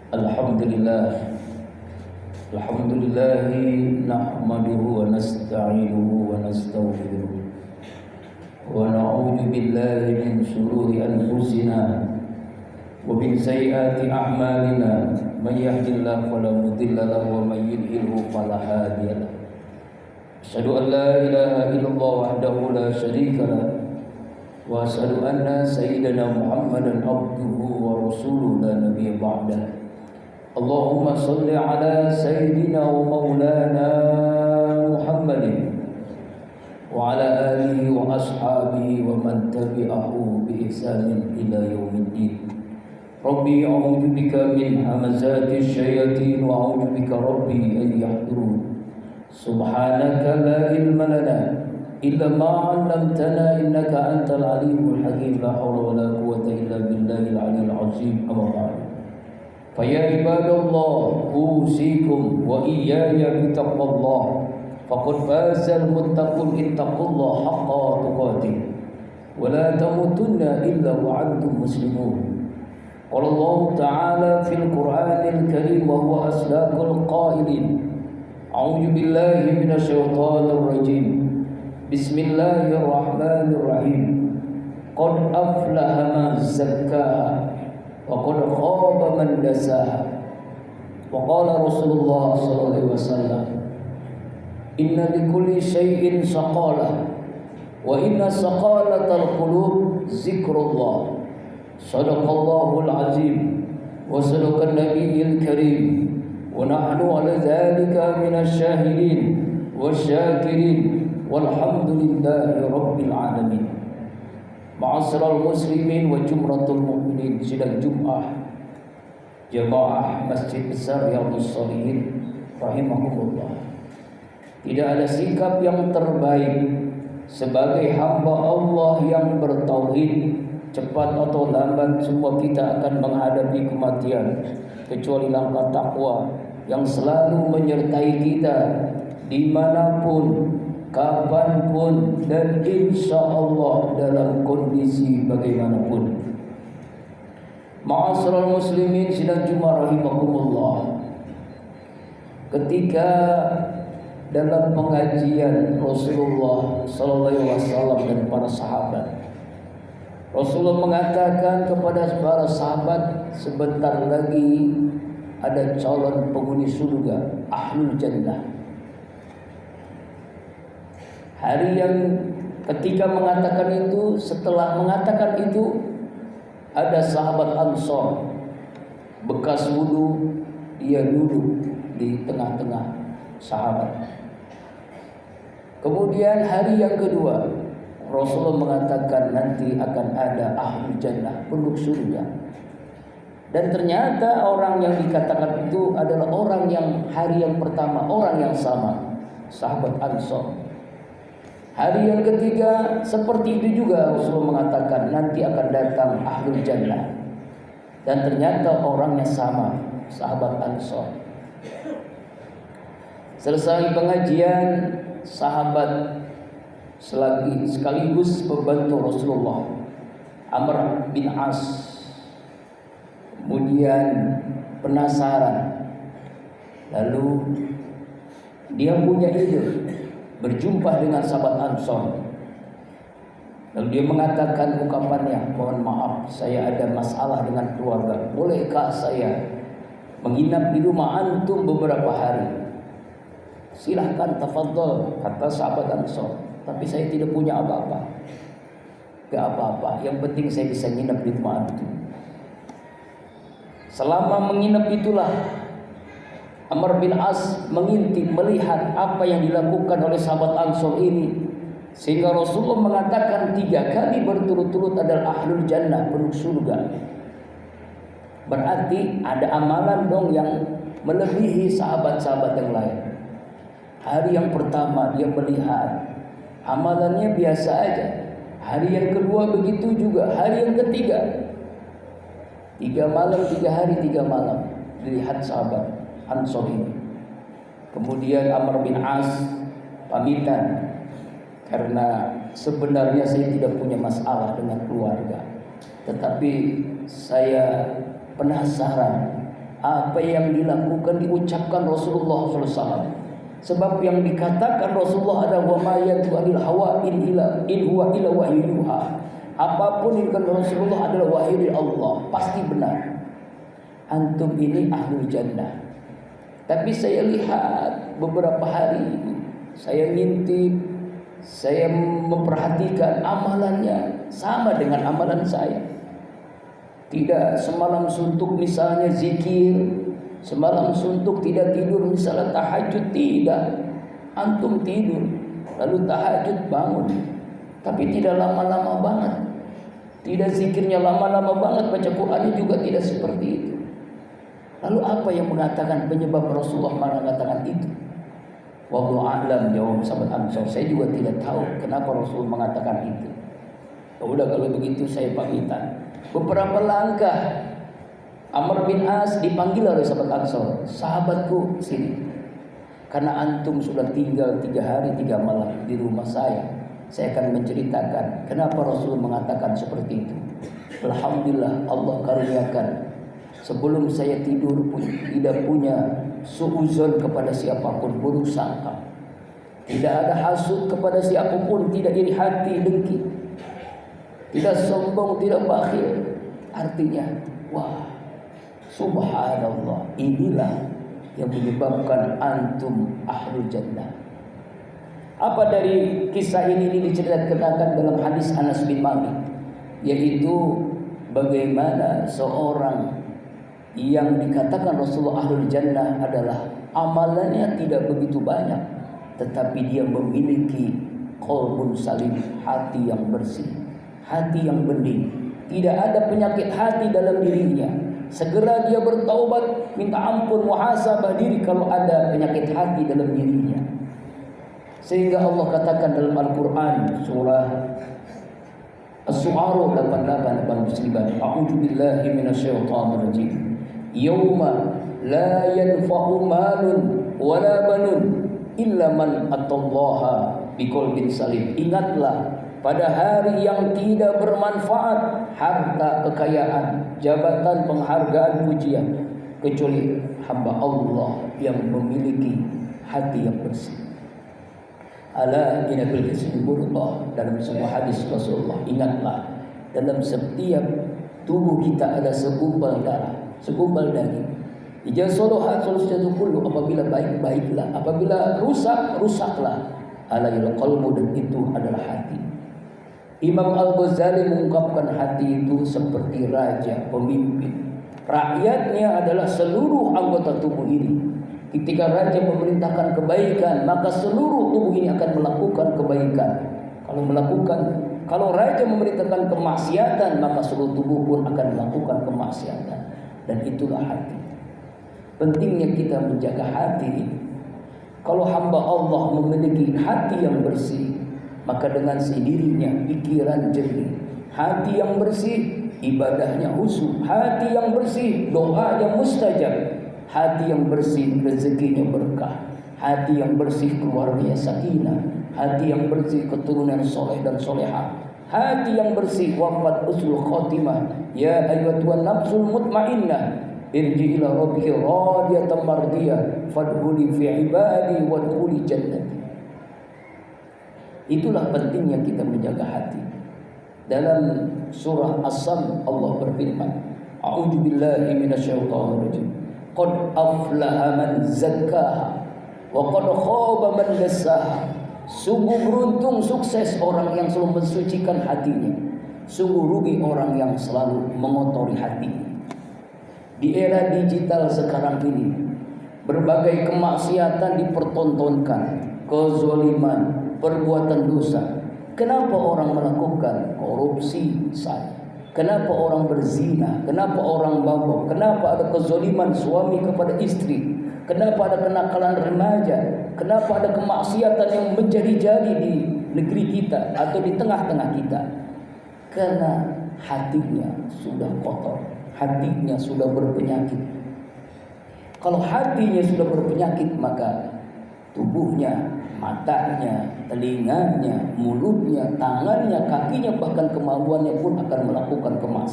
Alhamdulillah. Alhamdulillah nahmaduhu wa nasta'inuhu wa nastaghfiruh wa na'udzu billahi min shururi anfusina wa min sayyiati a'malina may yahdihillahu fala mudilla lahu wa may yudlilhu fala hadiya lahu. Asyhadu an la ilaha illallah wahdahu la syarika lahu wa asyhadu anna sayyidana Muhammadan abduhu wa rasuluhu la nabiyya ba'dahu. Allahumma salli ala sayyidina wa maulana Muhammadin wa ala alihi wa ashabihi wa man tabi'ahu bi ihsanin ila yaumiddin. Rabbi a'udzu bika min hamazati syayatin wa a'udzu bika rabbi an yahdurun. Subhanaka la ilma lana illa ma 'allamtana innaka antal alimul hakim. La haula wa la quwwata illa billahil aliyyil azim. Amma ba'du. Faya ibadallah usikum wa iyaya bitaqwallah faqad fazal muttaqun ittaqullaha haqqa tuqatih wa la tamutunna illa wa antum muslimun. Qala Allah ta'ala fil Qur'anil Karim wa huwa asdaqul qailin. A'udzu billahi minasy syaithanir rajim. Bismillahirrahmanirrahim. Qad aflaha man zakkaha wa qad khaba man dasaha. Wa qala Rasulullah sallallahu alaihi wasallam, inna likulli syai'in saqalah wa inna saqalatal qulub zikrullah. Shadaqallahul azim wa sadaqan nabiyil karim wa nahnu ala dzalika minasy syahidin wasyakirin walhamdulillahi rabbil alamin. Ma'asyiral muslimin wa jumratul mu'minin, sidang Jumat Jamaah Masjid Besar Riyadhus Shalihin rahimakumullah. Tidak ada sikap yang terbaik sebagai hamba Allah yang bertauhid. Cepat atau lambat semua kita akan menghadapi kematian, kecuali langkah takwa yang selalu menyertai kita dimanapun, kapanpun, dan insya Allah dalam kondisi bagaimanapun. Ma'asyiral muslimin sidang Jumat rahimakumullah. Ketika dalam pengajian Rasulullah sallallahu alaihi wasallam dan para sahabat, Rasulullah mengatakan kepada para sahabat, sebentar lagi ada calon penghuni surga, ahlul jannah. Hari yang ketika mengatakan itu, setelah mengatakan itu, ada sahabat Ansor bekas wudu, dia duduk di tengah-tengah sahabat. Kemudian hari yang kedua, Rasulullah mengatakan nanti akan ada ahlul jannah, penduduk surga. Dan ternyata orang yang dikatakan itu adalah orang yang hari yang pertama, orang yang sama, sahabat Ansor. Hari yang ketiga seperti itu juga Rasulullah mengatakan nanti akan datang ahlul jannah. Dan ternyata orangnya sama, sahabat Ansor. Selesai pengajian, sahabat sekaligus pembantu Rasulullah, Amr bin As, kemudian penasaran, lalu dia punya ide berjumpa dengan sahabat Ansor. Lalu dia mengatakan ungkapannya, mohon maaf, saya ada masalah dengan keluarga, bolehkah saya menginap di rumah antum beberapa hari? Silahkan, tafadhol, kata sahabat Ansor. Tapi saya tidak punya apa-apa. Gak apa-apa, yang penting saya bisa nginap di rumah antum. Selama menginap itulah Amr bin As mengintip, melihat apa yang dilakukan oleh sahabat Ansor ini, sehingga Rasulullah mengatakan 3 kali berturut-turut adalah ahlul jannah, penduduk surga. Berarti ada amalan dong yang melebihi sahabat-sahabat yang lain. Hari yang pertama dia melihat, amalannya biasa aja. Hari yang kedua begitu juga. Hari yang ketiga, 3 malam 3 hari 3 malam dilihat sahabat Ansor ini. Kemudian Amr bin As pamitan, karena sebenarnya saya tidak punya masalah dengan keluarga, tetapi saya penasaran Apa yang dilakukan diucapkan Rasulullah SAW. Sebab yang dikatakan Rasulullah adalah wa ma yantiqu anil hawa in huwa illa wahyu yuha. Apapun yang dikatakan Rasulullah adalah wahyu dari Allah, pasti benar. Antum ini ahlul jannah. Tapi saya lihat beberapa hari, saya ngintip, saya memperhatikan amalannya sama dengan amalan saya. Tidak semalam suntuk misalnya zikir, semalam suntuk tidak tidur misalnya tahajud, tidak. Antum tidur lalu tahajud bangun, tapi tidak lama-lama banget. Tidak zikirnya lama-lama banget, baca Qurannya juga tidak seperti itu. Lalu apa yang mengatakan penyebab Rasulullah mengatakan itu? Wallahu a'lam, jawab sahabat Ansor. Saya juga tidak tahu kenapa Rasul mengatakan itu. Udah kalau begitu saya pamitan. Beberapa langkah Amr bin As dipanggil oleh sahabat Ansor. Sahabatku sini, karena antum sudah tinggal 3 hari 3 malam di rumah saya akan menceritakan kenapa Rasul mengatakan seperti itu. Alhamdulillah, Allah karuniakan sebelum saya tidur pun tidak punya suuzon kepada siapapun, buruk sangka. Tidak ada hasud kepada siapapun, tidak iri hati, dengki. Tidak sombong, tidak bakhil. Artinya, wah, subhanallah, inilah yang menyebabkan antum ahlul jannah. Apa dari kisah ini diceritakan dalam hadis Anas bin Malik, yaitu bagaimana seorang yang dikatakan Rasulullah ahlul jannah adalah amalannya tidak begitu banyak, tetapi dia memiliki qalbun salim, hati yang bersih, hati yang bening, tidak ada penyakit hati dalam dirinya. Segera dia bertaubat, minta ampun, muhasabah diri kalau ada penyakit hati dalam dirinya. Sehingga Allah katakan dalam Al-Quran surah As-Su'ara 88-89, A'udzu billahi minasyaitonir rajim. Yauma la yanfa'u malun wala banun illa man atallaha biqalbin salim. Ingatlah pada hari yang tidak bermanfaat harta, kekayaan, jabatan, penghargaan, pujian, kecuali hamba Allah yang memiliki hati yang bersih. Ala inna bil hisbullah, dalam sebuah hadis Rasulullah, ingatlah dalam setiap tubuh kita ada segumpal darah, segumpal daging. Ija salahat salatu kullu, apabila baik baiklah, apabila rusak rusaklah. Ala il qalbu, dan itu adalah hati. Imam Al-Ghazali mengungkapkan hati itu seperti raja, pemimpin. Rakyatnya adalah seluruh anggota tubuh ini. Ketika raja memerintahkan kebaikan, maka seluruh tubuh ini akan melakukan kebaikan. Kalau raja memerintahkan kemaksiatan, maka seluruh tubuh pun akan melakukan kemaksiatan. Dan itulah hati. Pentingnya kita menjaga hati ini. Kalau hamba Allah memiliki hati yang bersih, maka dengan sendirinya pikiran jernih, hati yang bersih, ibadahnya khusyuk, hati yang bersih, doanya mustajab. Hati yang bersih, rezekinya berkah. Hati yang bersih, keluarganya sakinah. Hati yang bersih, keturunan soleh dan solehah. Hati yang bersih, wafat usul khotimah. Ya ayyatuhan nafsul mutmainnah, irji ila rabbiki radiyatan mardiyah, fadkhuli fi ibadi wadkhuli jannati. Itulah pentingnya kita menjaga hati. Dalam surah As-Sam Allah berfirman, A'udzu billahi minasyaitonir rajim. Qad aflaha man zakkaha wa qad khaba man dassaha. Sungguh beruntung, sukses orang yang selalu mensucikan hatinya. Sungguh rugi orang yang selalu mengotori hatinya. Di era digital sekarang ini, berbagai kemaksiatan dipertontonkan, kezaliman, perbuatan dosa. Kenapa orang melakukan korupsi saja? Kenapa orang berzina? Kenapa orang mabuk? Kenapa ada kezaliman suami kepada istri? Kenapa ada kenakalan remaja? Kenapa ada kemaksiatan yang menjadi-jadi di negeri kita atau di tengah-tengah kita? Karena hatinya sudah kotor, hatinya sudah berpenyakit. Kalau hatinya sudah berpenyakit, maka tubuhnya, matanya, telinganya, mulutnya, tangannya, kakinya, bahkan kemampuannya pun akan melakukan kemaksiatan.